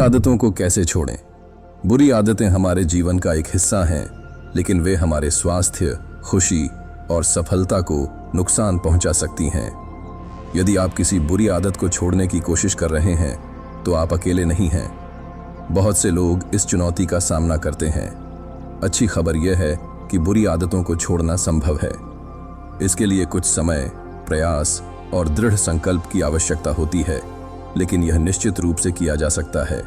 आदतों को कैसे छोड़ें? बुरी आदतें हमारे जीवन का एक हिस्सा हैं, लेकिन वे हमारे स्वास्थ्य, खुशी और सफलता को नुकसान पहुंचा सकती हैं। यदि आप किसी बुरी आदत को छोड़ने की कोशिश कर रहे हैं, तो आप अकेले नहीं हैं। बहुत से लोग इस चुनौती का सामना करते हैं। अच्छी खबर यह है कि बुरी आदतों को छोड़ना संभव है। इसके लिए कुछ समय, प्रयास और दृढ़ संकल्प की आवश्यकता होती है, लेकिन यह निश्चित रूप से किया जा सकता है।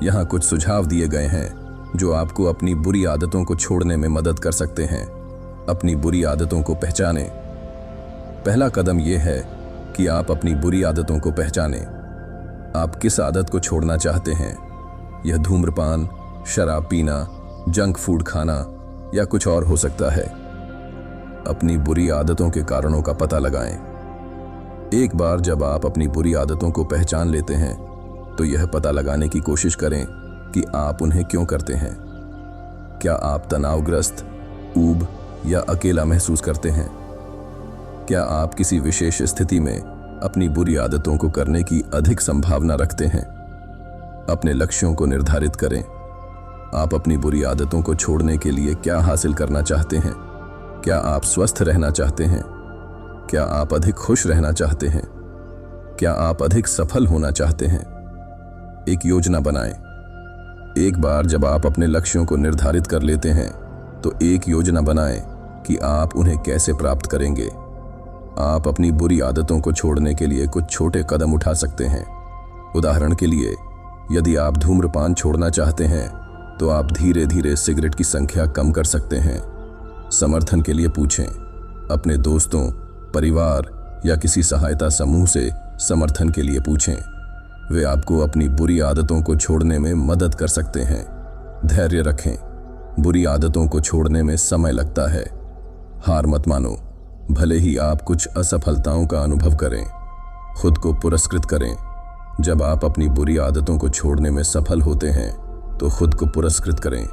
यहाँ कुछ सुझाव दिए गए हैं जो आपको अपनी बुरी आदतों को छोड़ने में मदद कर सकते हैं। अपनी बुरी आदतों को पहचानें। पहला कदम यह है कि आप अपनी बुरी आदतों को पहचानें। आप किस आदत को छोड़ना चाहते हैं? यह धूम्रपान, शराब पीना, जंक फूड खाना या कुछ और हो सकता है। अपनी बुरी आदतों के कारणों का पता लगाएं। एक बार जब आप अपनी बुरी आदतों को पहचान लेते हैं, तो यह पता लगाने की कोशिश करें कि आप उन्हें क्यों करते हैं। क्या आप तनावग्रस्त, ऊब या अकेला महसूस करते हैं? क्या आप किसी विशेष स्थिति में अपनी बुरी आदतों को करने की अधिक संभावना रखते हैं? अपने लक्ष्यों को निर्धारित करें। आप अपनी बुरी आदतों को छोड़ने के लिए क्या हासिल करना चाहते हैं? क्या आप स्वस्थ रहना चाहते हैं? क्या आप अधिक खुश रहना चाहते हैं? क्या आप अधिक सफल होना चाहते हैं? एक योजना बनाएं। एक बार जब आप अपने लक्ष्यों को निर्धारित कर लेते हैं, तो एक योजना बनाएं कि आप उन्हें कैसे प्राप्त करेंगे। आप अपनी बुरी आदतों को छोड़ने के लिए कुछ छोटे कदम उठा सकते हैं। उदाहरण के लिए, यदि आप धूम्रपान छोड़ना चाहते हैं, तो आप धीरे धीरे सिगरेट की संख्या कम कर सकते हैं। समर्थन के लिए पूछें। अपने दोस्तों, परिवार या किसी सहायता समूह से समर्थन के लिए पूछें। वे आपको अपनी बुरी आदतों को छोड़ने में मदद कर सकते हैं। धैर्य रखें। बुरी आदतों को छोड़ने में समय लगता है। हार मत मानो। भले ही आप कुछ असफलताओं का अनुभव करें, खुद को पुरस्कृत करें। जब आप अपनी बुरी आदतों को छोड़ने में सफल होते हैं, तो खुद को पुरस्कृत करें।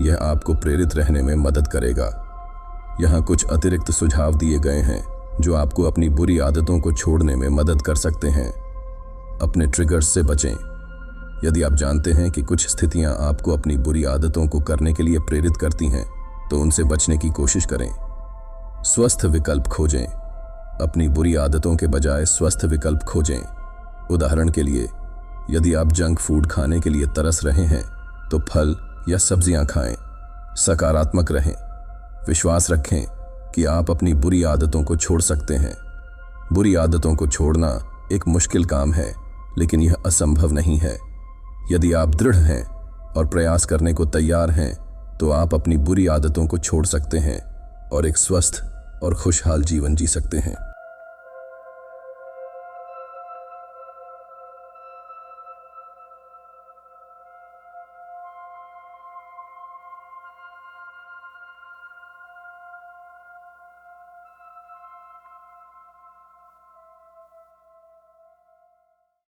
यह आपको प्रेरित रहने में मदद करेगा। यहाँ कुछ अतिरिक्त सुझाव दिए गए हैं जो आपको अपनी बुरी आदतों को छोड़ने में मदद कर सकते हैं। अपने ट्रिगर्स से बचें। यदि आप जानते हैं कि कुछ स्थितियां आपको अपनी बुरी आदतों को करने के लिए प्रेरित करती हैं, तो उनसे बचने की कोशिश करें। स्वस्थ विकल्प खोजें। अपनी बुरी आदतों के बजाय स्वस्थ विकल्प खोजें। उदाहरण के लिए, यदि आप जंक फूड खाने के लिए तरस रहे हैं, तो फल या सब्जियां खाएं। सकारात्मक रहें। विश्वास रखें कि आप अपनी बुरी आदतों को छोड़ सकते हैं। बुरी आदतों को छोड़ना एक मुश्किल काम है, लेकिन यह असंभव नहीं है। यदि आप दृढ़ हैं और प्रयास करने को तैयार हैं, तो आप अपनी बुरी आदतों को छोड़ सकते हैं और एक स्वस्थ और खुशहाल जीवन जी सकते हैं।